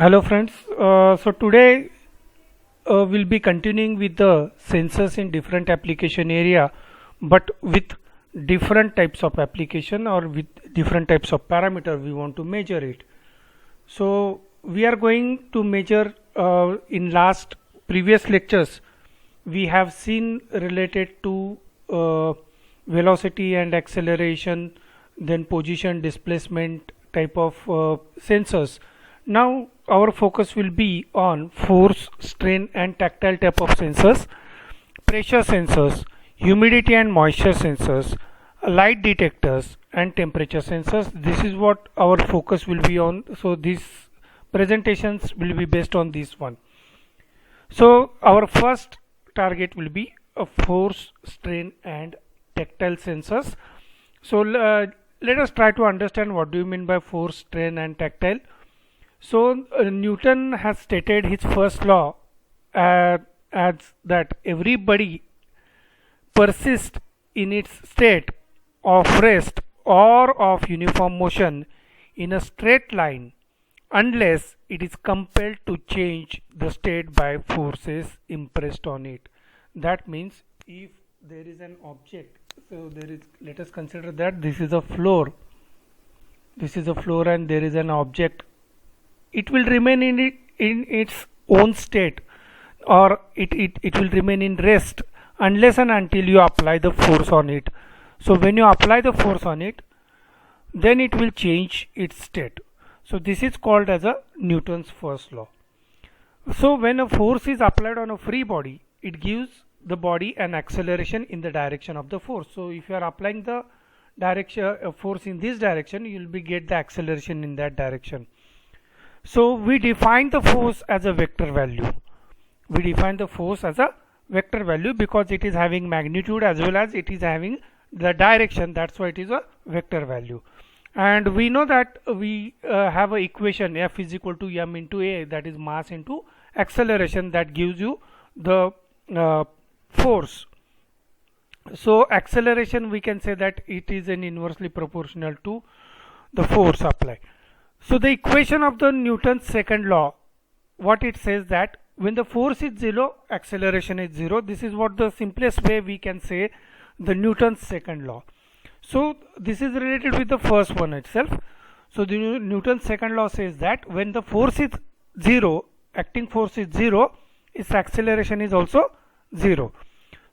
Hello friends, so today we'll be continuing with the sensors in different application area, but with different types of application or with different types of parameter we want to measure it. So we are going to measure in last previous lectures we have seen related to velocity and acceleration, then position, displacement type of sensors. Now our focus will be on force, strain and tactile type of sensors, pressure sensors, humidity and moisture sensors, light detectors and temperature sensors. This is what our focus will be on. So these presentations will be based on this one. So our first target will be a force, strain and tactile sensors. So let us try to understand what do you mean by force, strain and tactile. So Newton has stated his first law as that every body persists in its state of rest or of uniform motion in a straight line unless it is compelled to change the state by forces impressed on it. That means if there is an object, so there is, let us consider that this is a floor, and there is an object, it will remain in its own state, or it will remain in rest unless and until you apply the force on it. So when you apply the force on it, then it will change its state. So this is called as a Newton's first law. So when a force is applied on a free body, it gives the body an acceleration in the direction of the force. So if you are applying the direction force in this direction, you will be get the acceleration in that direction. So we define the force as a vector value. We define the force as a vector value because it is having magnitude as well as it is having the direction. That's why it is a vector value. And we know that we have an equation F is equal to m into a, that is mass into acceleration, that gives you the force. So acceleration, we can say that it is an inversely proportional to the force applied. So the equation of the Newton's second law, what it says that when the force is 0, acceleration is 0. This is what the simplest way we can say the Newton's second law. So this is related with the first one itself. So the Newton's second law says that when the force is 0, acting force is 0, its acceleration is also 0.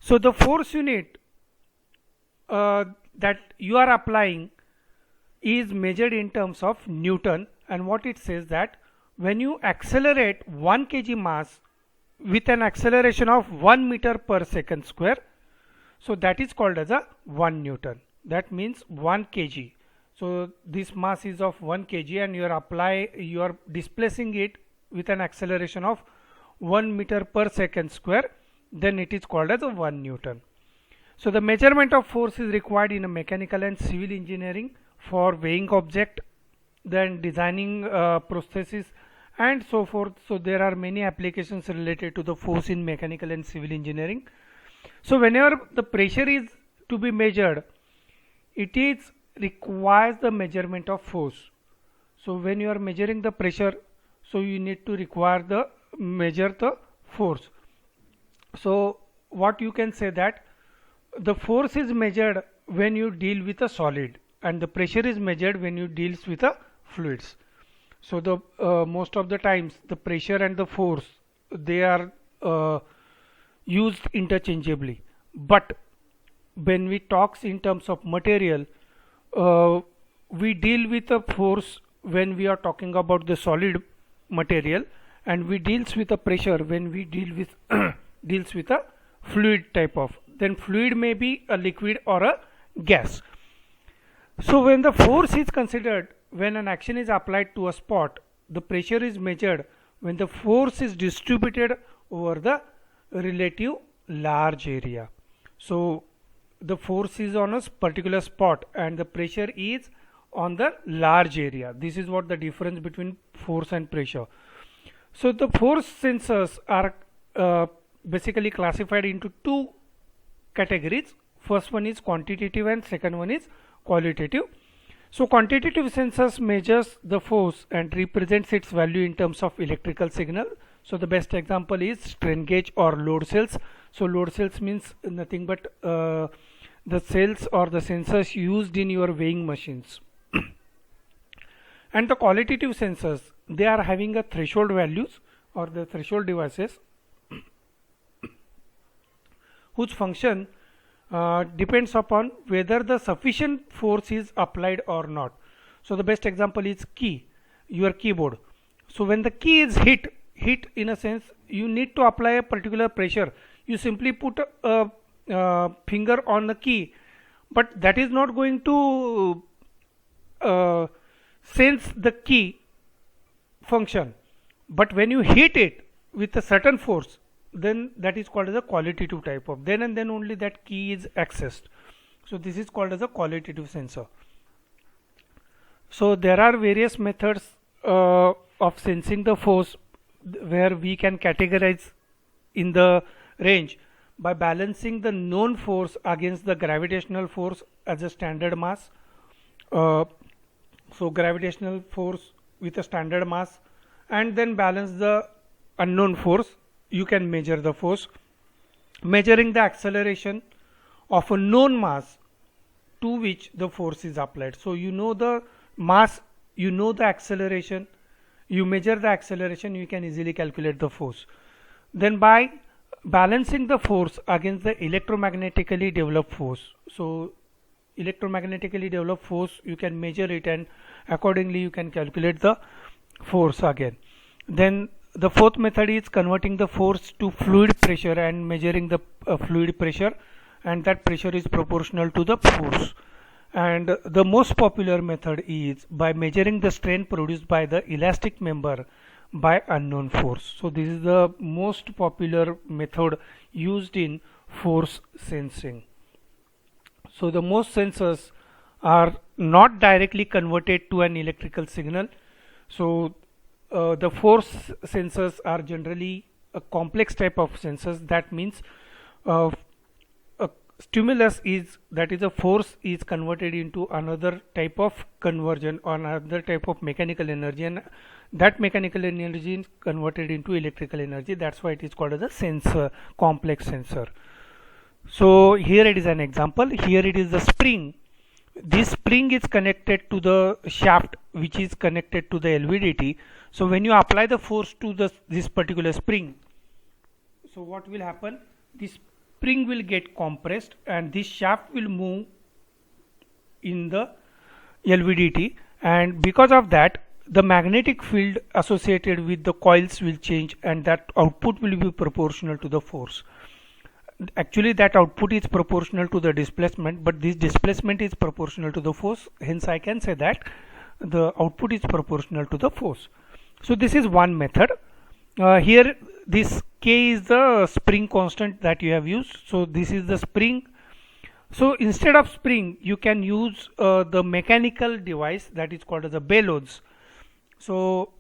So the force unit that you are applying is measured in terms of Newton, and what it says that when you accelerate 1 kg mass with an acceleration of 1 meter per second square, so that is called as a 1 Newton. That means 1 kg. So this mass is of 1 kg and you are displacing it with an acceleration of 1 meter per second square, then it is called as a 1 Newton. So the measurement of force is required in a mechanical and civil engineering for weighing object, then designing processes and so forth. So there are many applications related to the force in mechanical and civil engineering. So whenever the pressure is to be measured, it is requires the measurement of force. So when you are measuring the pressure, so you need to measure the force. So what you can say that the force is measured when you deal with a solid, and the pressure is measured when you deals with a fluids. So the most of the times the pressure and the force, they are used interchangeably, but when we talks in terms of material, we deal with a force when we are talking about the solid material, and we deals with a pressure when we deal with deals with a fluid type of, then fluid may be a liquid or a gas. So when the force is considered when an action is applied to a spot, the pressure is measured when the force is distributed over the relative large area. So the force is on a particular spot and the pressure is on the large area. This is what the difference between force and pressure. So the force sensors are basically classified into two categories. First one is quantitative and second one is qualitative. So quantitative sensors measures the force and represents its value in terms of electrical signal. So the best example is strain gauge or load cells. So load cells means nothing but the cells or the sensors used in your weighing machines. And the qualitative sensors, they are having a threshold values or the threshold devices whose function depends upon whether the sufficient force is applied or not. So the best example is key, your keyboard. So when the key is hit in a sense, you need to apply a particular pressure. You simply put a finger on the key, but that is not going to sense the key function. But when you hit it with a certain force, then that is called as a qualitative type of, then and then only that key is accessed. So this is called as a qualitative sensor. So there are various methods of sensing the force where we can categorize in the range by balancing the known force against the gravitational force as a standard mass. So gravitational force with a standard mass, and then balance the unknown force. You can measure the force, measuring the acceleration of a known mass to which the force is applied. So you know the mass, you know the acceleration, you measure the acceleration, you can easily calculate the force. Then by balancing the force against the electromagnetically developed force, so electromagnetically developed force, you can measure it and accordingly you can calculate the force again. Then the fourth method is converting the force to fluid pressure and measuring the fluid pressure, and that pressure is proportional to the force. And the most popular method is by measuring the strain produced by the elastic member by unknown force. So this is the most popular method used in force sensing. So the most sensors are not directly converted to an electrical signal. So the force sensors are generally a complex type of sensors. That means a stimulus is, that is a force, is converted into another type of conversion or another type of mechanical energy, and that mechanical energy is converted into electrical energy. That's why it is called as a sensor, complex sensor. So here it is an example. Here it is the spring. This spring is connected to the shaft which is connected to the LVDT. So when you apply the force to this particular spring, so what will happen? This spring will get compressed and this shaft will move in the LVDT, and because of that the magnetic field associated with the coils will change, and that output will be proportional to the force. Actually that output is proportional to the displacement, but this displacement is proportional to the force, hence I can say that the output is proportional to the force. So this is one method. Here this K is the spring constant that you have used. So this is the spring. So instead of spring you can use the mechanical device that is called as a bellows. So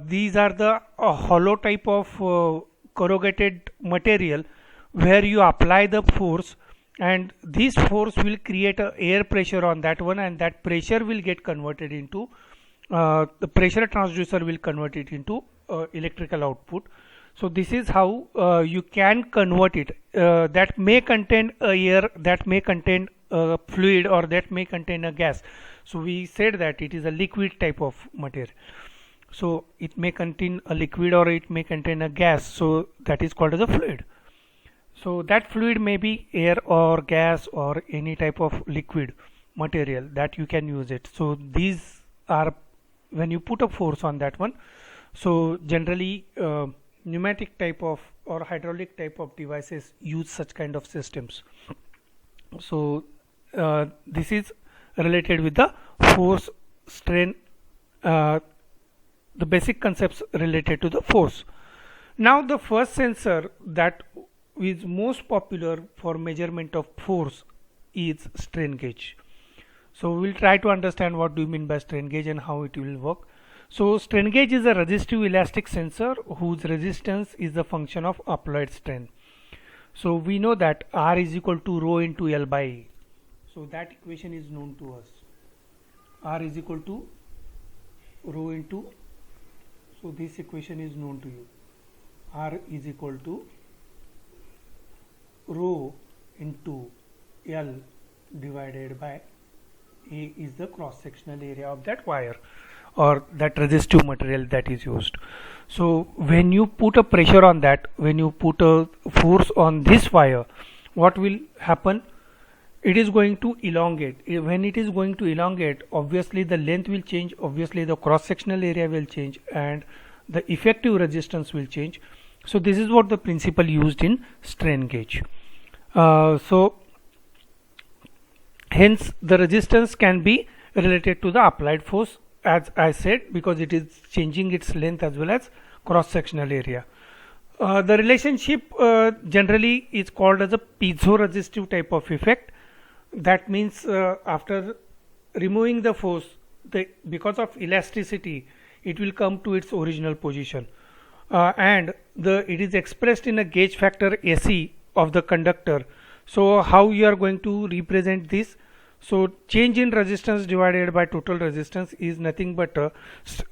these are the hollow type of corrugated material where you apply the force, and this force will create a air pressure on that one, and that pressure will get converted into the pressure transducer will convert it into electrical output. So this is how you can convert it. That may contain a air, that may contain a fluid, or that may contain a gas. So we said that it is a liquid type of material. So it may contain a liquid or it may contain a gas. So that is called as a fluid. So that fluid may be air or gas or any type of liquid material that you can use it. So these are when you put a force on that one. So generally pneumatic type of or hydraulic type of devices use such kind of systems. So this is related with the force, strain, the basic concepts related to the force. Now the first sensor that is most popular for measurement of force is strain gauge. So we'll try to understand what do you mean by strain gauge and how it will work. So strain gauge is a resistive elastic sensor whose resistance is the function of applied strain. So we know that R is equal to rho into L by A. So that equation is known to us. R is equal to rho into, so this equation is known to you, R is equal to rho into L divided by A is the cross sectional area of that wire or that resistive material that is used. So when you put a pressure on that, when you put a force on this wire, what will happen? It is going to elongate. When it is going to elongate, obviously the length will change, obviously the cross sectional area will change, and the effective resistance will change. So this is what the principle used in strain gauge. So hence the resistance can be related to the applied force, as I said, because it is changing its length as well as cross sectional area. The relationship generally is called as a piezo-resistive type of effect. That means after removing the force, because of elasticity, it will come to its original position, and it is expressed in a gauge factor AC of the conductor. So how you are going to represent this? So change in resistance divided by total resistance is nothing but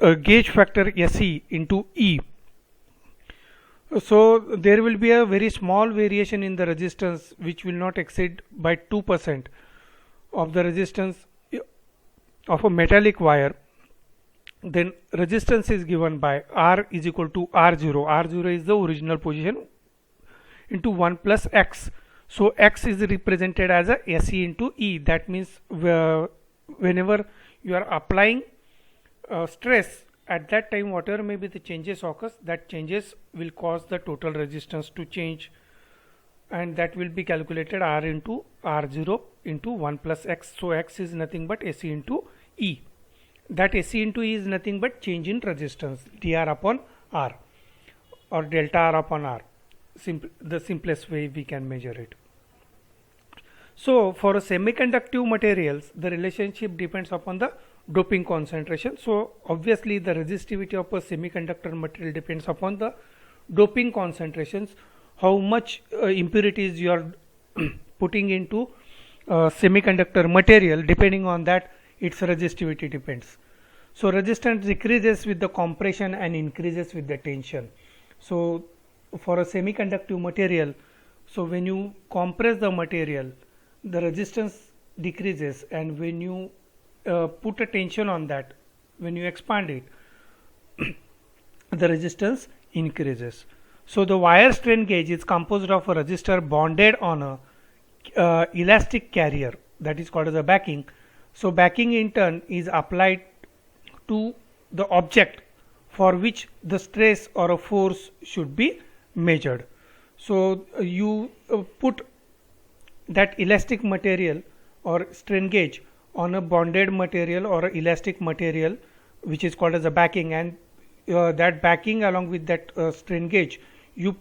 a gauge factor SE into E. So there will be a very small variation in the resistance which will not exceed by 2% of the resistance of a metallic wire. Then resistance is given by R is equal to R0. R0 is the original position into 1 plus X. So X is represented as a SE into E. That means whenever you are applying stress, at that time whatever may be the changes occurs, that changes will cause the total resistance to change, and that will be calculated R into R0 into 1 plus X. So X is nothing but SE into E. That SE into E is nothing but change in resistance, dr upon R or delta R upon R. The simplest way we can measure it. So for a semiconductive materials, the relationship depends upon the doping concentration. So obviously the resistivity of a semiconductor material depends upon the doping concentrations, how much impurities you are putting into semiconductor material. Depending on that, its resistivity depends. So resistance decreases with the compression and increases with the tension. So for a semiconductive material, so when you compress the material, the resistance decreases, and when you put a tension on that, when you expand it, the resistance increases. So the wire strain gauge is composed of a resistor bonded on a elastic carrier, that is called as a backing. So backing in turn is applied to the object for which the stress or a force should be measured. So you put that elastic material or strain gauge on a bonded material or a elastic material which is called as a backing, and that backing along with that strain gauge, you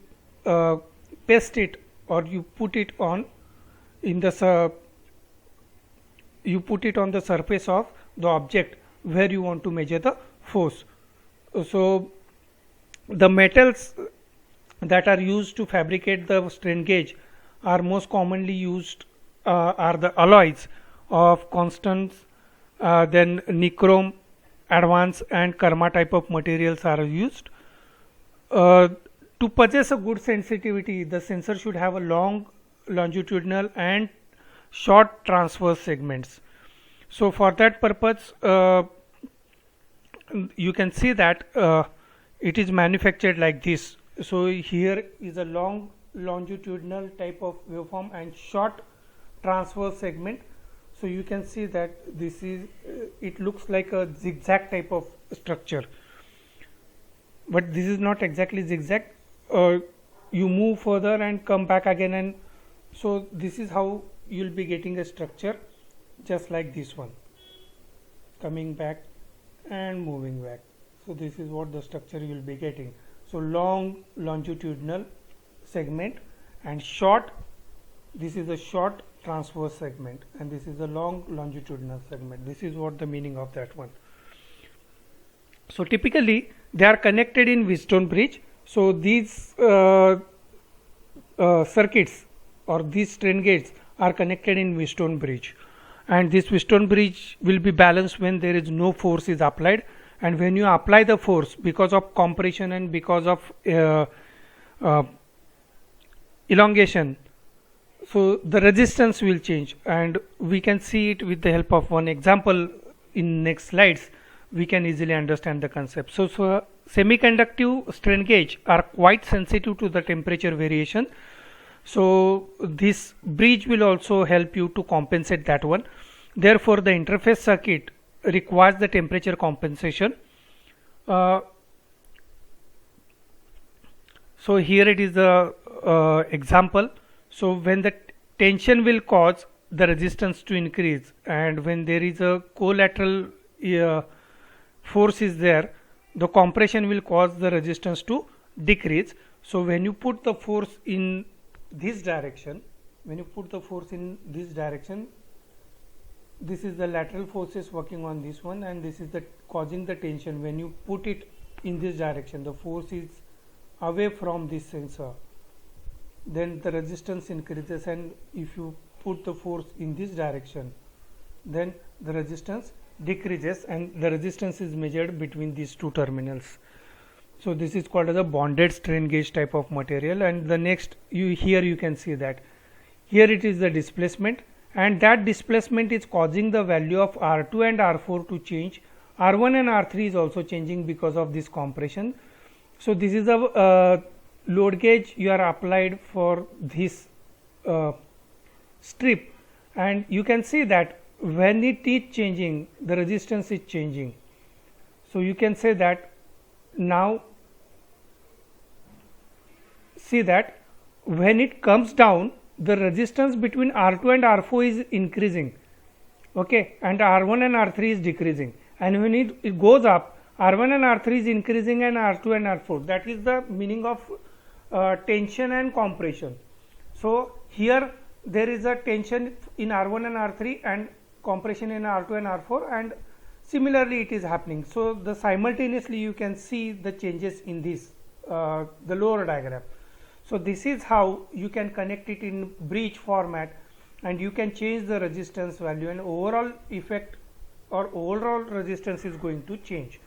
paste it or you put it on in the you put it on the surface of the object where you want to measure the force. So the metals that are used to fabricate the strain gauge are most commonly used are the alloys of Constance, then nichrome, advance and Karma type of materials are used. To possess a good sensitivity, the sensor should have a long longitudinal and short transverse segments. So for that purpose, you can see that it is manufactured like this. So here is a long longitudinal type of waveform and short transverse segment. So you can see that this is it looks like a zigzag type of structure, but this is not exactly zigzag. You move further and come back again, and so this is how you will be getting a structure just like this one, coming back and moving back. So this is what the structure you will be getting. So long longitudinal segment and short, this is a short transverse segment, and this is a long longitudinal segment. This is what the meaning of that one. So typically they are connected in Wheatstone bridge. So these circuits or these strain gates are connected in Wheatstone bridge, and this piston bridge will be balanced when there is no force is applied, and when you apply the force because of compression and because of uh, elongation, so the resistance will change, and we can see it with the help of one example in next slides. We can easily understand the concept. So semiconductive strain gauge are quite sensitive to the temperature variation, so this bridge will also help you to compensate that one. Therefore the interface circuit requires the temperature compensation. So here it is the example. So when the tension will cause the resistance to increase, and when there is a collateral force is there, the compression will cause the resistance to decrease. So when you put the force in this direction, this is the lateral forces working on this one, and this is the causing the tension. When you put it in this direction, the force is away from this sensor, then the resistance increases, and if you put the force in this direction, then the resistance decreases, and the resistance is measured between these two terminals. So this is called as a bonded strain gauge type of material. And the next, here you can see that here it is the displacement, and that displacement is causing the value of R2 and R4 to change. R1 and R3 is also changing because of this compression. So this is a load gauge you are applied for this strip, and you can see that when it is changing, the resistance is changing. So you can say that now, see that when it comes down, the resistance between R2 and R4 is increasing, okay, and R1 and R3 is decreasing, and when it goes up, R1 and R3 is increasing and R2 and R4. That is the meaning of tension and compression. So here there is a tension in R1 and R3 and compression in R2 and R4, and similarly it is happening. So the simultaneously you can see the changes in this the lower diagram. So this is how you can connect it in bridge format, and you can change the resistance value, and overall effect or overall resistance is going to change.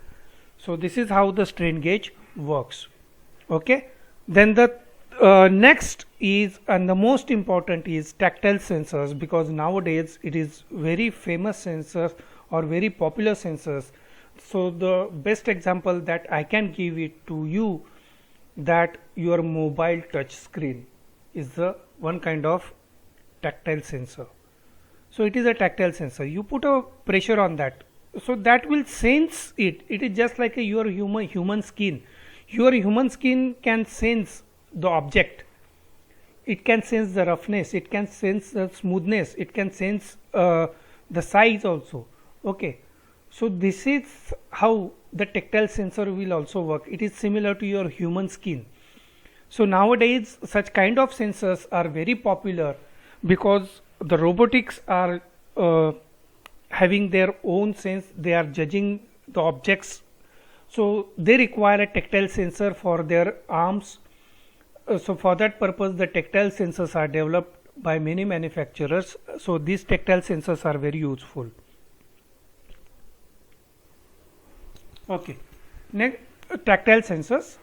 So this is how the strain gauge works. Okay, then the next is, and the most important, is tactile sensors, because nowadays it is very famous sensors or very popular sensors. So the best example that I can give it to you, that your mobile touch screen is the one kind of tactile sensor. So it is a tactile sensor. You put a pressure on that, so that will sense it. It is just like your human skin. Your human skin can sense the object. It can sense the roughness. It can sense the smoothness. It can sense the size also. Okay. So this is how the tactile sensor will also work. It is similar to your human skin. So nowadays such kind of sensors are very popular, because the robotics are having their own sense. They are judging the objects, so they require a tactile sensor for their arms. So for that purpose the tactile sensors are developed by many manufacturers. So these tactile sensors are very useful. Okay, next, tactile sensors.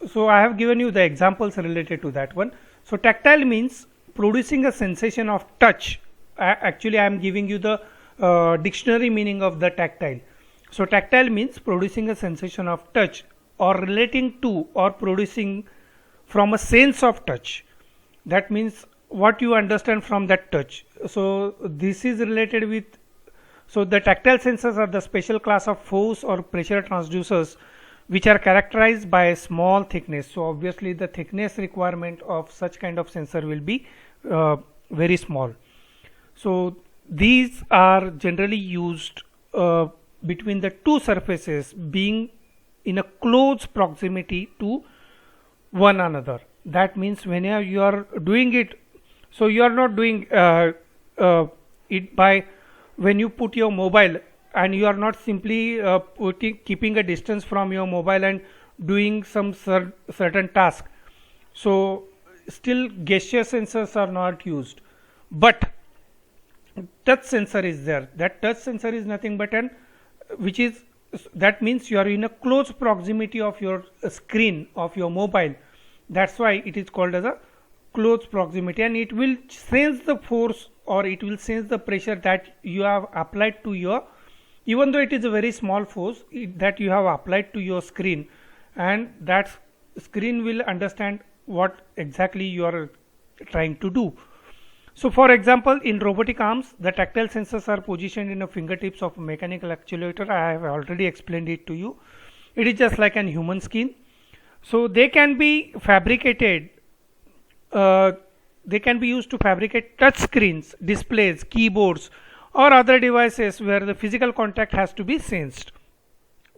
So I have given you the examples related to that one. So tactile means producing a sensation of touch. Actually I am giving you the dictionary meaning of the tactile. So tactile means producing a sensation of touch, or relating to or producing from a sense of touch. That means what you understand from that touch. So this is related with, so the tactile sensors are the special class of force or pressure transducers which are characterized by a small thickness. So obviously the thickness requirement of such kind of sensor will be very small. So these are generally used between the two surfaces being in a close proximity to one another. That means when you are doing it, so you are not doing it by, when you put your mobile, and you are not simply keeping a distance from your mobile and doing some certain task. So still gesture sensors are not used, but touch sensor is there. That touch sensor is nothing but an which is that means you are in a close proximity of your screen of your mobile. That's why it is called as a close proximity, and it will sense the force or it will sense the pressure that you have applied to your, even though it is a very small force that you have applied to your screen, and that screen will understand what exactly you are trying to do. So for example, in robotic arms, the tactile sensors are positioned in the fingertips of a mechanical actuator. I have already explained it to you. It is just like an human skin. So they can be fabricated, they can be used to fabricate touch screens, displays, keyboards, or other devices where the physical contact has to be sensed.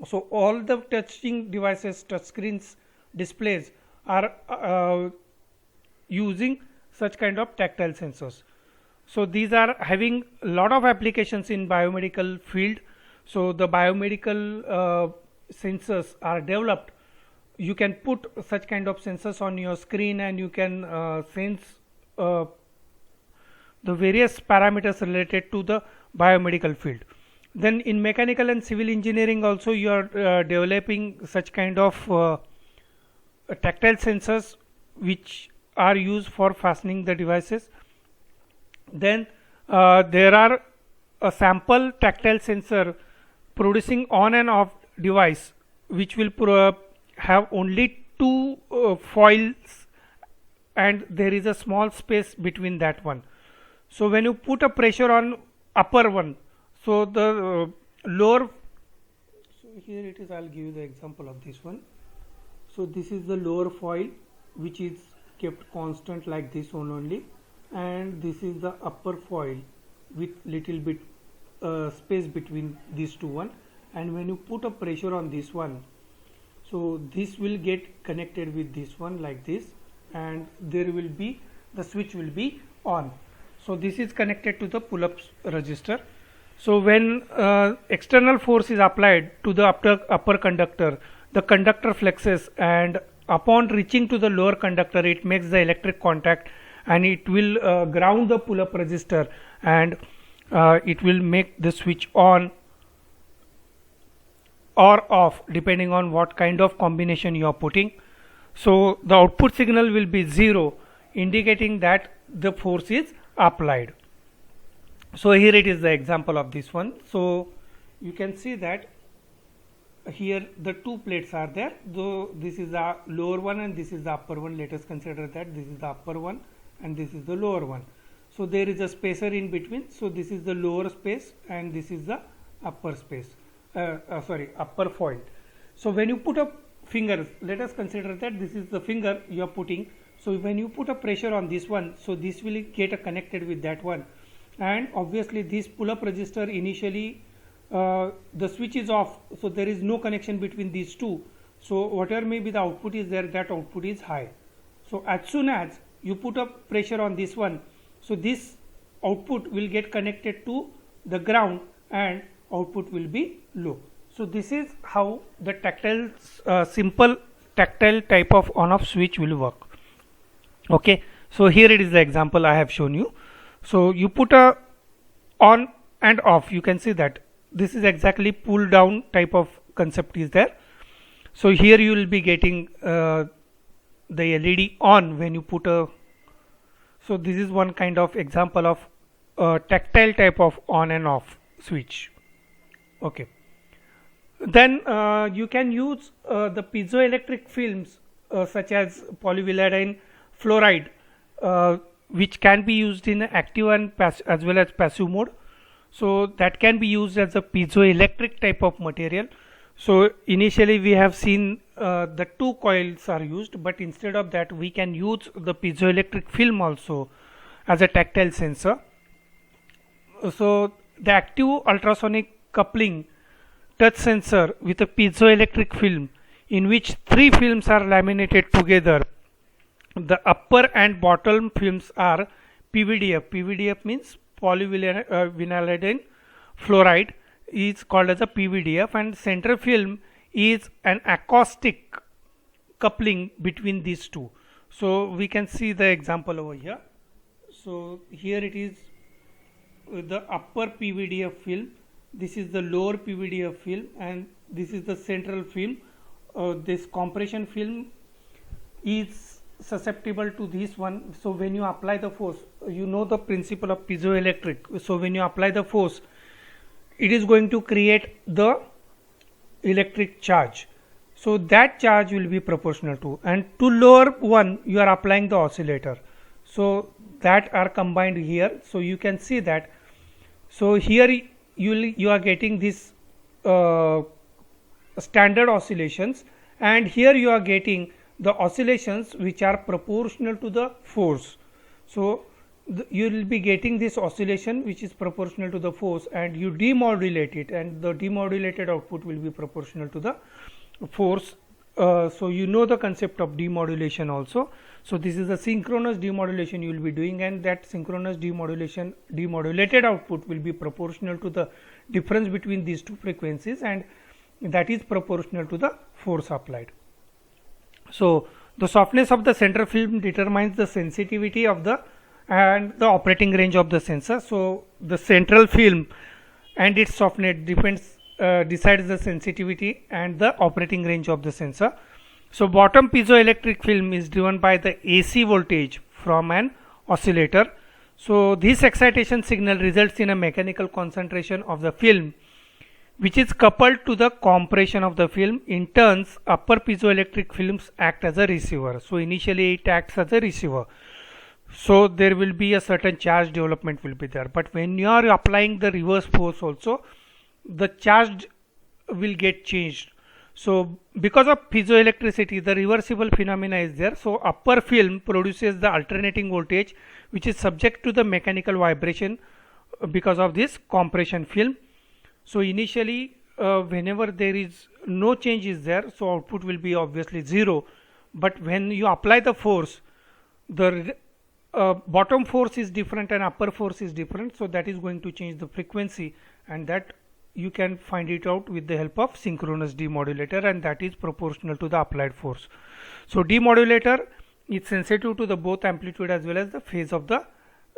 So all the touching devices, touch screens, displays are using such kind of tactile sensors. So these are having a lot of applications in biomedical field. So the biomedical sensors are developed. You can put such kind of sensors on your screen and you can sense the various parameters related to the biomedical field. Then in mechanical and civil engineering also you are developing such kind of tactile sensors which are used for fastening the devices. Then there are a sample tactile sensor producing on and off device which will have only two foils and there is a small space between that one. So when you put a pressure on upper one, so the lower, so here it is, I'll give you the example of this one. So this is the lower foil which is kept constant like this one only, and this is the upper foil with little bit space between these two one, and when you put a pressure on this one, so this will get connected with this one like this, and there will be the switch will be on. So this is connected to the pull-ups register. So when external force is applied to the upper conductor, the conductor flexes, and upon reaching to the lower conductor it makes the electric contact and it will ground the pull-up resistor, and it will make the switch on or off depending on what kind of combination you are putting. So the output signal will be 0, indicating that the force is applied. So here it is the example of this one. So you can see that here the two plates are there, though this is the lower one and this is the upper one. Let us consider that this is the upper one and this is the lower one. So there is a spacer in between. So this is the lower space and this is the upper space, upper foil. So when you put a finger, let us consider that this is the finger you are putting. So when you put a pressure on this one, so this will get connected with that one, and obviously this pull-up resistor initially the switch is off, so there is no connection between these two. So whatever may be the output is there, that output is high. So as soon as you put a pressure on this one, so this output will get connected to the ground and output will be low. So this is how the tactile simple tactile type of on-off switch will work. Okay, so here it is the example I have shown you. So you put a on and off, you can see that this is exactly pull down type of concept is there. So here you will be getting the LED on when you put a, so this is one kind of example of tactile type of on and off switch. Okay, then you can use the piezoelectric films such as polyvillanine fluoride, which can be used in active and as well as passive mode. So that can be used as a piezoelectric type of material. So initially we have seen the two coils are used, but instead of that we can use the piezoelectric film also as a tactile sensor. So the active ultrasonic coupling touch sensor with a piezoelectric film in which three films are laminated together. The upper and bottom films are PVDF. PVDF means polyvinylidene fluoride is called as a PVDF, and center film is an acoustic coupling between these two. So we can see the example over here. So here it is the upper PVDF film, this is the lower PVDF film, and this is the central film. This compression film is susceptible to this one. So when you apply the force, you know the principle of piezoelectric. So when you apply the force, it is going to create the electric charge. So that charge will be proportional to, and to lower one you are applying the oscillator. So that are combined here. So you can see that. So here you are getting this standard oscillations, and here you are getting the oscillations which are proportional to the force. So you will be getting this oscillation which is proportional to the force, and you demodulate it, and the demodulated output will be proportional to the force. So you know the concept of demodulation also. So this is a synchronous demodulation you will be doing, and that synchronous demodulated output will be proportional to the difference between these two frequencies, and that is proportional to the force applied. So the softness of the central film determines the sensitivity of the and the operating range of the sensor. So the central film and its softness decides the sensitivity and the operating range of the sensor. So bottom piezoelectric film is driven by the AC voltage from an oscillator. So this excitation signal results in a mechanical concentration of the film, which is coupled to the compression of the film. In turns, upper piezoelectric films act as a receiver. So initially it acts as a receiver. So there will be a certain charge development will be there, but when you are applying the reverse force also, the charge will get changed. So because of piezoelectricity, the reversible phenomena is there. So upper film produces the alternating voltage which is subject to the mechanical vibration because of this compression film. So initially whenever there is no change is there, so output will be obviously 0, but when you apply the force, the bottom force is different and upper force is different, so that is going to change the frequency, and that you can find it out with the help of synchronous demodulator, and that is proportional to the applied force. So demodulator is sensitive to the both amplitude as well as the phase of the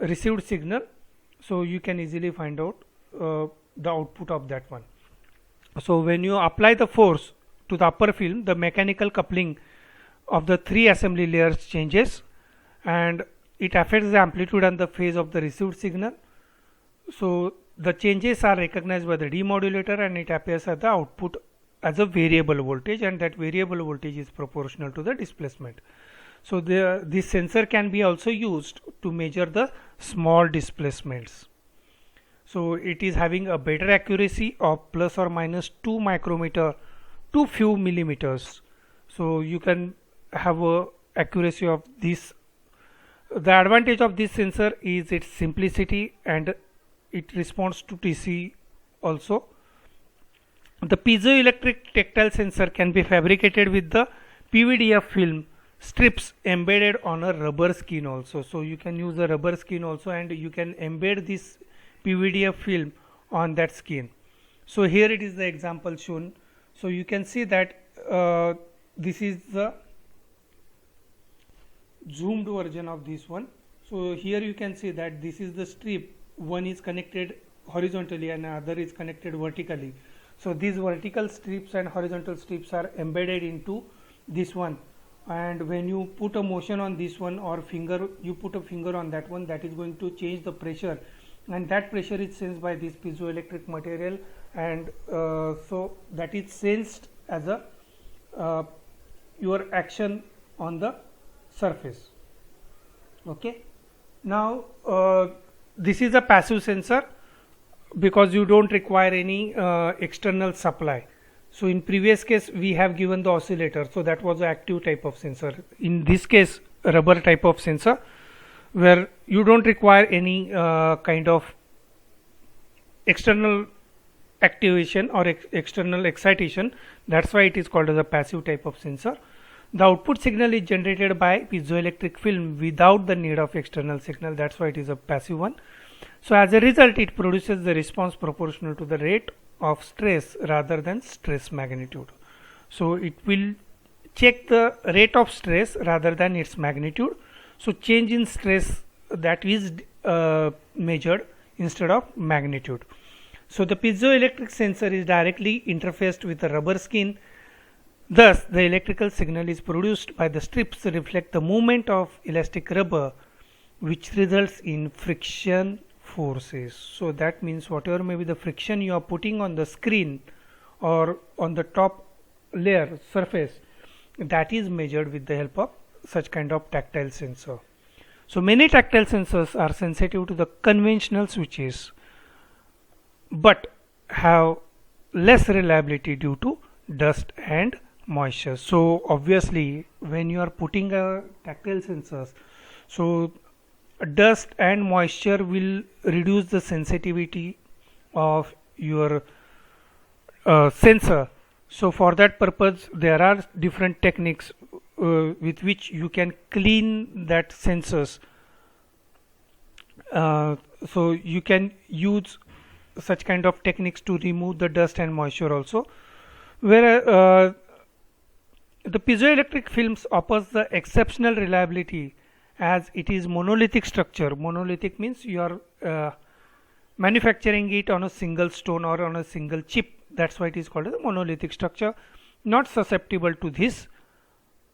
received signal, so you can easily find out the output of that one. So when you apply the force to the upper film, the mechanical coupling of the three assembly layers changes, and it affects the amplitude and the phase of the received signal. So the changes are recognized by the demodulator, and it appears at the output as a variable voltage, and that variable voltage is proportional to the displacement. So this sensor can be also used to measure the small displacements. So it is having a better accuracy of plus or minus 2 micrometer to few millimeters. So you can have a accuracy of this. The advantage of this sensor is its simplicity, and it responds to TC also. The piezoelectric tactile sensor can be fabricated with the PVDF film strips embedded on a rubber skin also. So you can use a rubber skin also, and you can embed this PVDF film on that skin. So here it is the example shown. So you can see that this is the zoomed version of this one. So here you can see that this is the strip, one is connected horizontally and other is connected vertically. So these vertical strips and horizontal strips are embedded into this one, and when you put a motion on this one, or you put a finger on that one, that is going to change the pressure, and that pressure is sensed by this piezoelectric material, and so that is sensed as a your action on the surface. Okay, now this is a passive sensor because you don't require any external supply. So in previous case we have given the oscillator, so that was the active type of sensor. In this case, a rubber type of sensor where you don't require any kind of external activation or external excitation. That's why it is called as a passive type of sensor. The output signal is generated by piezoelectric film without the need of external signal. That's why it is a passive one. So as a result, it produces the response proportional to the rate of stress rather than stress magnitude. So it will check the rate of stress rather than its magnitude. So change in stress that is measured instead of magnitude. So the piezoelectric sensor is directly interfaced with the rubber skin. Thus, the electrical signal is produced by the strips reflect the movement of elastic rubber, which results in friction forces. So that means whatever may be the friction you are putting on the screen or on the top layer surface, that is measured with the help of such kind of tactile sensor. So many tactile sensors are sensitive to the conventional switches but have less reliability due to dust and moisture. So obviously when you are putting a tactile sensors, so dust and moisture will reduce the sensitivity of your sensor. So for that purpose there are different techniques with which you can clean that sensors. So you can use such kind of techniques to remove the dust and moisture also, where the piezoelectric films offers the exceptional reliability as it is monolithic structure. Monolithic means you are manufacturing it on a single stone or on a single chip. That's why it is called as a monolithic structure, not susceptible to this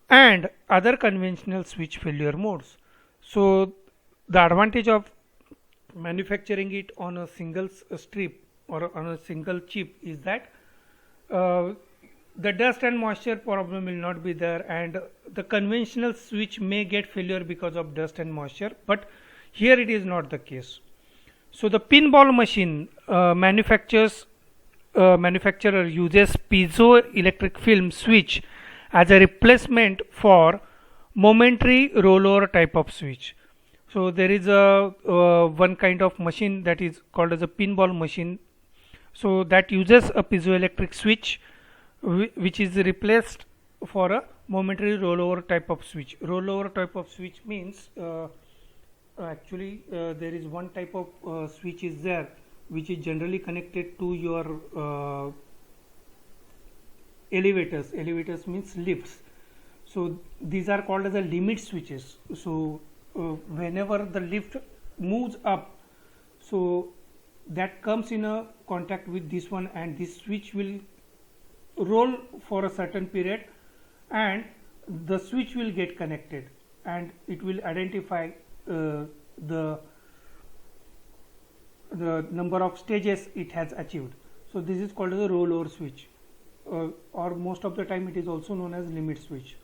and other conventional switch failure modes. So the advantage of manufacturing it on a single strip or on a single chip is that the dust and moisture problem will not be there, and the conventional switch may get failure because of dust and moisture, but here it is not the case. So the pinball machine manufacturer uses piezoelectric film switch as a replacement for momentary rollover type of switch. So there is a one kind of machine that is called as a pinball machine, so that uses a piezoelectric switch which is replaced for a momentary rollover type of switch. Rollover type of switch means actually there is one type of switch is there which is generally connected to your elevators. Elevators means lifts. So these are called as a limit switches. So whenever the lift moves up, so that comes in a contact with this one, and this switch will roll for a certain period and the switch will get connected and it will identify the number of stages it has achieved. So this is called as a rollover switch, or most of the time it is also known as limit switch.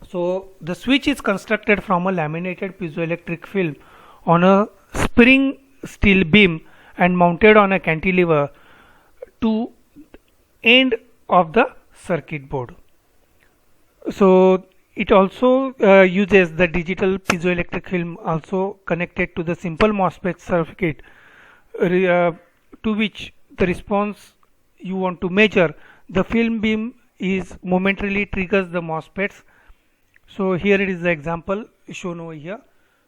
So the switch is constructed from a laminated piezoelectric film on a spring steel beam and mounted on a cantilever to end of the circuit board. So it also uses the digital piezoelectric film also connected to the simple MOSFET circuit to which the response you want to measure. The film beam is momentarily triggers the MOSFETs. So here it is the example shown over here.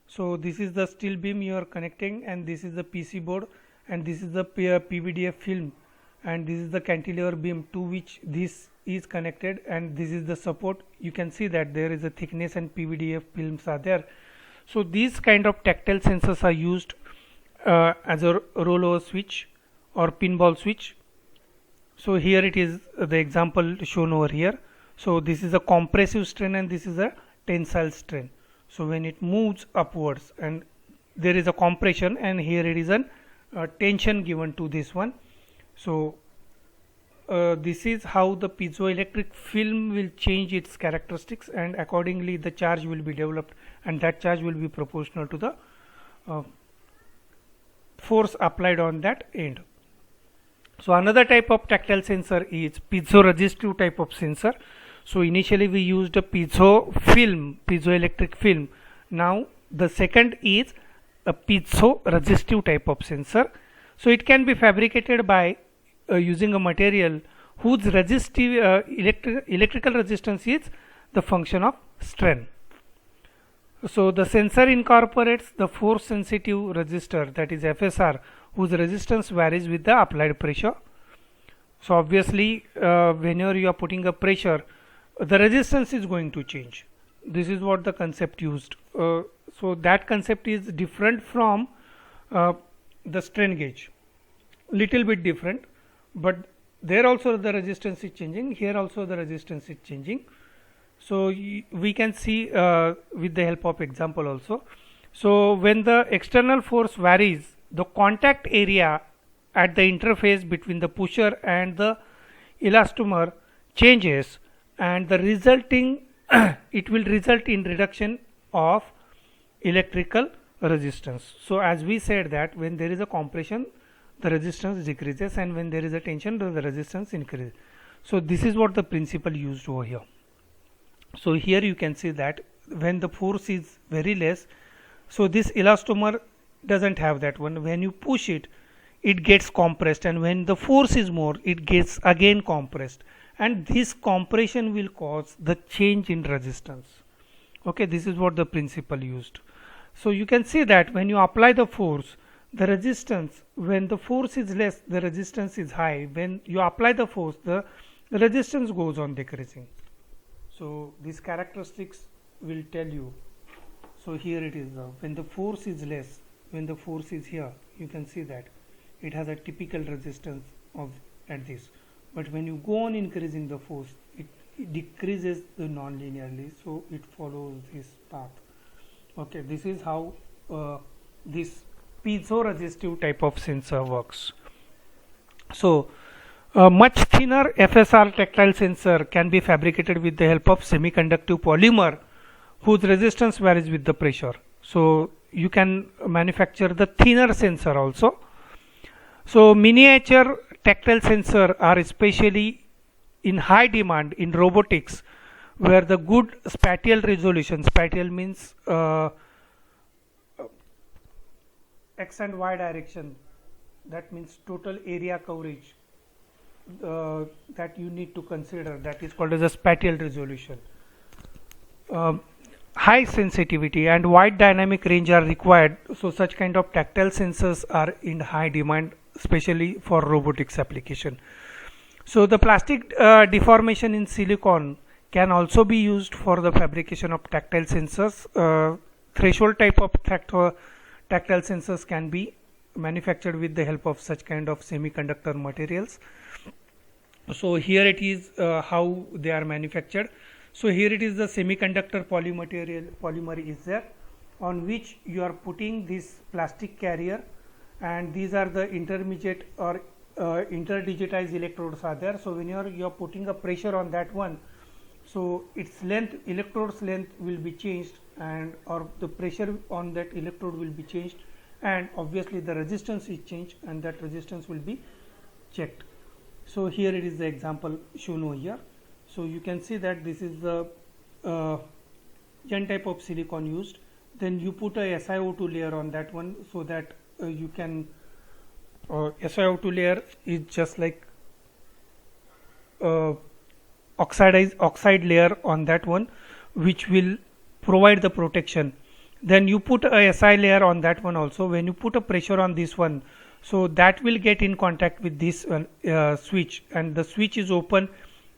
So this is the steel beam you are connecting, and this is the PC board, and this is the PVDF film, and this is the cantilever beam to which this is connected, and this is the support. You can see that there is a thickness and PVDF films are there. So these kind of tactile sensors are used as a rollover switch or pinball switch. So here it is the example shown over here. So this is a compressive strain and this is a tensile strain. So when it moves upwards and there is a compression, and here it is an tension given to this one. So this is how the piezoelectric film will change its characteristics, and accordingly the charge will be developed, and that charge will be proportional to the force applied on that end. So another type of tactile sensor is piezoresistive type of sensor. So initially we used a piezoelectric film. Now the second is a piezoresistive type of sensor. So it can be fabricated by using a material whose electrical resistance is the function of strain. So the sensor incorporates the force sensitive resistor, that is FSR, whose resistance varies with the applied pressure. So obviously whenever you are putting a pressure, the resistance is going to change. This is what the concept used. So that concept is different from the strain gauge, little bit different, but there also the resistance is changing, here also the resistance is changing. So we can see with the help of example also. So when the external force varies, the contact area at the interface between the pusher and the elastomer changes, and the resulting it will result in reduction of electrical resistance. So as we said that when there is a compression, the resistance decreases, and when there is a tension, the resistance increases. So this is what the principle used over here. So here you can see that when the force is very less, so this elastomer doesn't have that one. When you push it, it gets compressed, and when the force is more, it gets again compressed, and this compression will cause the change in resistance. Okay, this is what the principle used. So you can see that when you apply the force, the resistance, when the force is less, the resistance is high. When you apply the force, the resistance goes on decreasing. So these characteristics will tell you. So here it is, when the force is less, when the force is here, you can see that it has a typical resistance of at this, but when you go on increasing the force, it decreases the non-linearly, so it follows this path. Okay, this is how this piezo-resistive type of sensor works. So much thinner FSR tactile sensor can be fabricated with the help of semiconductive polymer whose resistance varies with the pressure. So you can manufacture the thinner sensor also. So miniature tactile sensor are especially in high demand in robotics, where the good spatial resolution, spatial means x and y direction, that means total area coverage that you need to consider, that is called as a spatial resolution. High sensitivity and wide dynamic range are required, so such kind of tactile sensors are in high demand, especially for robotics application. So the plastic deformation in silicon can also be used for the fabrication of tactile sensors. Threshold type of tactile sensors can be manufactured with the help of such kind of semiconductor materials. So here it is how they are manufactured. So here it is the semiconductor polymer is there, on which you are putting this plastic carrier, and these are the intermediate or interdigitized electrodes are there. So when you are putting a pressure on that one, so its length, electrode's length will be changed, and or the pressure on that electrode will be changed, and obviously the resistance is changed, and that resistance will be checked. So here it is the example shown over here. So you can see that this is the N type of silicon used. Then you put a SiO2 layer on that one, so that you can SiO2 layer is just like oxide layer on that one, which will provide the protection. Then you put a Si layer on that one also. When you put a pressure on this one, so that will get in contact with this switch, and the switch is open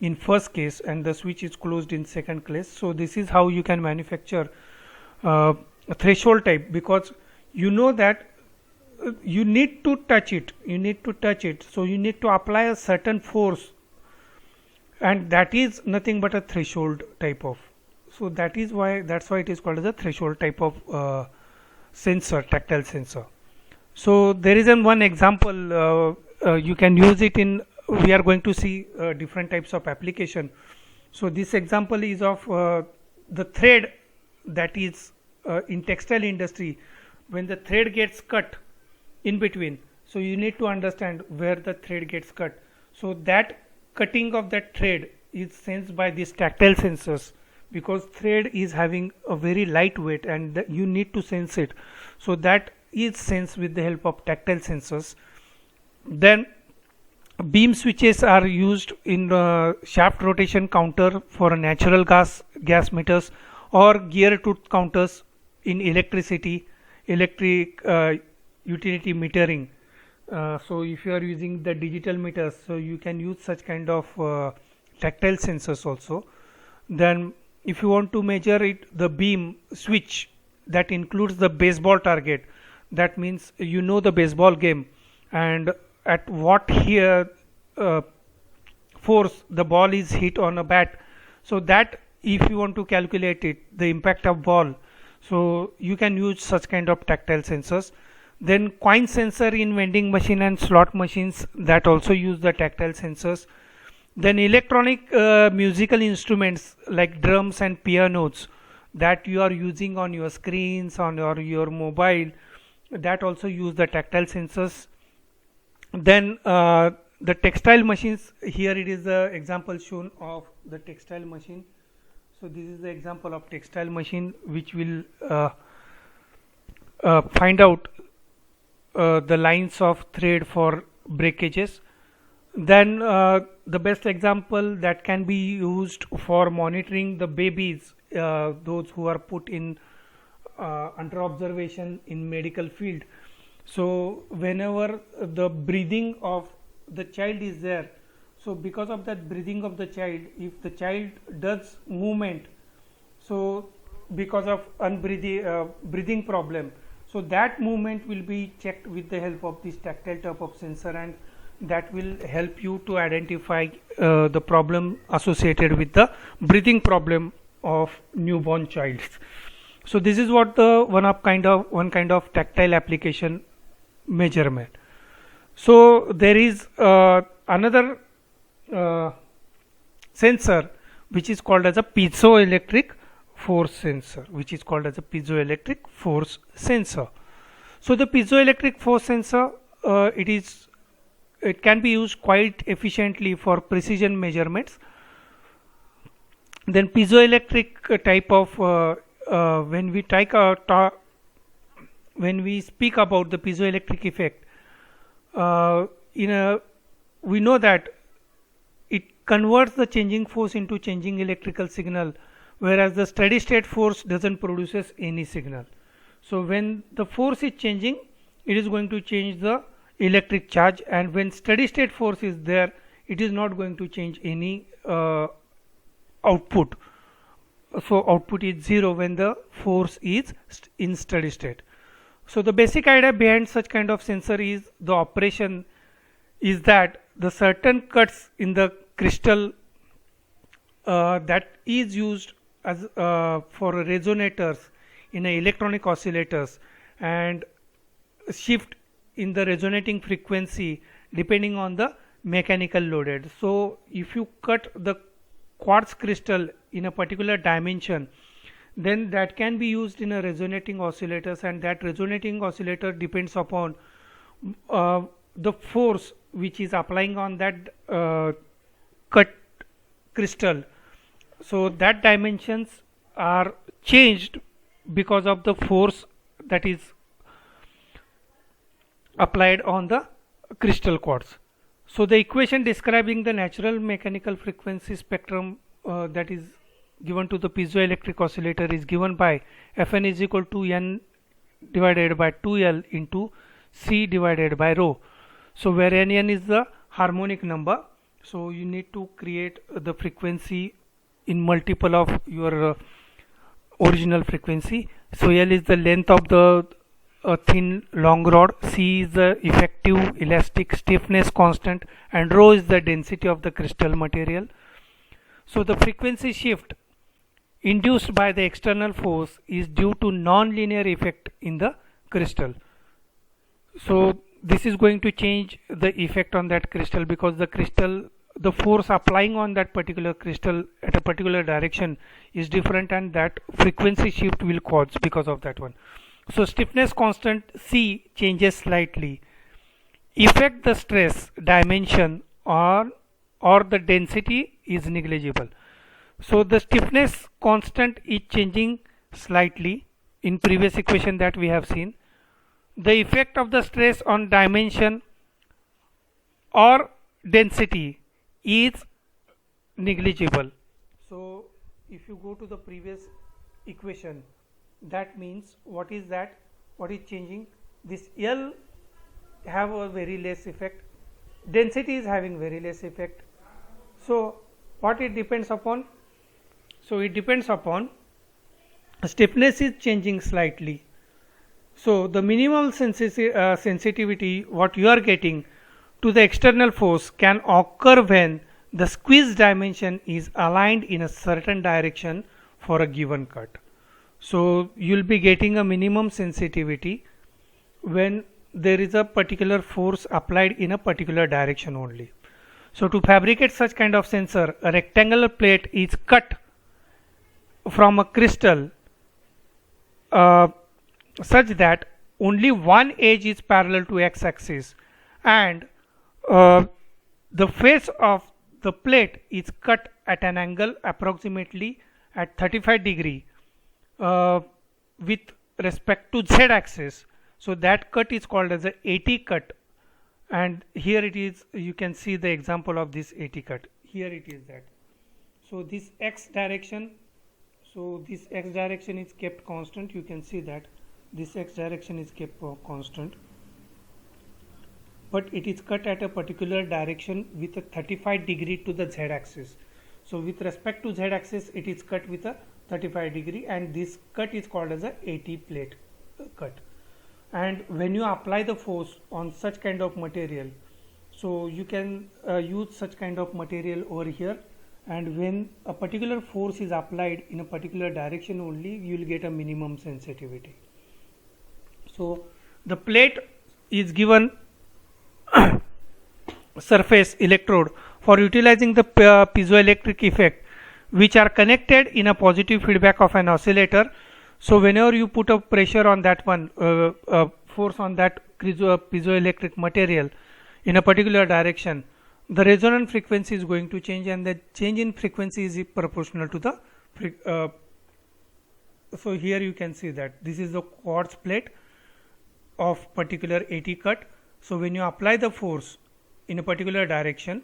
in first case and the switch is closed in second case. So this is how you can manufacture a threshold type, because you know that you need to touch it, so you need to apply a certain force, and that is nothing but a threshold type of. So that's why it is called as a threshold type of sensor, tactile sensor. So there is one example, you can use it in, we are going to see different types of application. So this example is of the thread that is in textile industry. When the thread gets cut in between, so you need to understand where the thread gets cut. So that cutting of that thread is sensed by these tactile sensors, because thread is having a very light weight and you need to sense it. So that is sensed with the help of tactile sensors. Then beam switches are used in shaft rotation counter for natural gas meters, or gear tooth counters in electric utility metering. So if you are using the digital meters, so you can use such kind of tactile sensors also. Then if you want to measure it, the beam switch that includes the baseball target, that means you know the baseball game, and at what here force the ball is hit on a bat. So that if you want to calculate it, the impact of ball, so you can use such kind of tactile sensors. Then coin sensor in vending machine and slot machines, that also use the tactile sensors. Then electronic musical instruments like drums and pianos that you are using on your screens on your mobile, that also use the tactile sensors. Then the textile machines, here it is the example shown of the textile machine. So this is the example of textile machine which will find out the lines of thread for breakages. Then the best example that can be used for monitoring the babies, those who are put in under observation in medical field. So whenever the breathing of the child is there, so because of that breathing of the child, if the child does movement, so because of breathing problem, so that movement will be checked with the help of this tactile type of sensor, and that will help you to identify the problem associated with the breathing problem of newborn child. So this is what the one kind of tactile application measurement. So there is another sensor which is called as a piezoelectric force sensor, So the piezoelectric force sensor, it can be used quite efficiently for precision measurements. Then piezoelectric type of when we speak about the piezoelectric effect, we know that it converts the changing force into changing electrical signal, whereas the steady state force doesn't produces any signal. So when the force is changing, it is going to change the electric charge, and when steady state force is there, it is not going to change any output. So output is 0 when the force is in steady state. So the basic idea behind such kind of sensor is the operation is that the certain cuts in the crystal that is used as for resonators in electronic oscillators, and shift in the resonating frequency depending on the mechanical loaded. So if you cut the quartz crystal in a particular dimension, then that can be used in a resonating oscillators, and that resonating oscillator depends upon the force which is applying on that cut crystal. So that dimensions are changed because of the force that is applied on the crystal quartz. So the equation describing the natural mechanical frequency spectrum that is given to the piezoelectric oscillator is given by Fn is equal to n divided by 2L into C divided by rho. So where n is the harmonic number, so you need to create the frequency in multiple of your original frequency. So L is the length of the thin long rod, C is the effective elastic stiffness constant, and rho is the density of the crystal material. So the frequency shift induced by the external force is due to non-linear effect in the crystal. So this is going to change the effect on that crystal, because the force applying on that particular crystal at a particular direction is different, and that frequency shift will cause because of that one. So stiffness constant C changes slightly. Effect the stress dimension or the density is negligible. So the stiffness constant is changing slightly in previous equation that we have seen. The effect of the stress on dimension or density is negligible. So if you go to the previous equation, that means what is changing? This L have a very less effect, density is having very less effect. So what it depends upon? So it depends upon stiffness is changing slightly. So the minimum sensitivity what you are getting to the external force can occur when the squeeze dimension is aligned in a certain direction for a given cut. So you'll be getting a minimum sensitivity when there is a particular force applied in a particular direction only. So to fabricate such kind of sensor, a rectangular plate is cut from a crystal such that only one edge is parallel to x-axis, and the face of the plate is cut at an angle approximately at 35 degree with respect to z-axis. So that cut is called as a AT cut, and here it is, you can see the example of this AT cut. Here it is that. So this x direction, so this x direction is kept constant. You can see that this x direction is kept constant, but it is cut at a particular direction with a 35 degree to the z-axis. So with respect to z-axis, it is cut with a 35 degree, and this cut is called as a AT plate cut. And when you apply the force on such kind of material, so you can use such kind of material over here, and when a particular force is applied in a particular direction only, you will get a minimum sensitivity. So the plate is given surface electrode for utilizing the piezoelectric effect, which are connected in a positive feedback of an oscillator. So whenever you put a pressure on that one, force on that piezoelectric material in a particular direction, the resonant frequency is going to change, and the change in frequency is proportional to the so here you can see that this is the quartz plate of particular AT cut. So when you apply the force in a particular direction,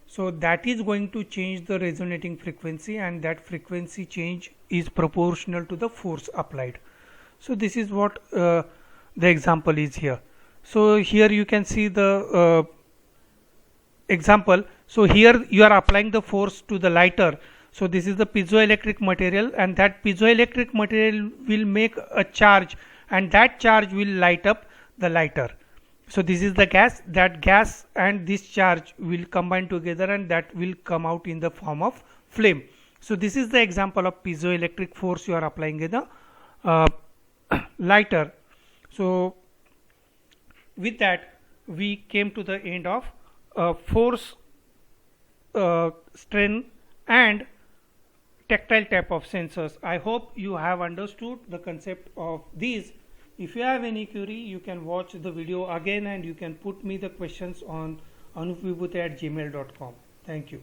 so that is going to change the resonating frequency, and that frequency change is proportional to the force applied. So this is what the example is here. So here you can see the example. So here you are applying the force to the lighter. So this is the piezoelectric material, and that piezoelectric material will make a charge, and that charge will light up the lighter. So this is the gas, that gas and this charge will combine together, and that will come out in the form of flame. So this is the example of piezoelectric force you are applying in the lighter. So with that we came to the end of force, strain and tactile type of sensors. I hope you have understood the concept of these. If you have any query, you can watch the video again, and you can put me the questions on anupvibhuti@gmail.com. Thank you.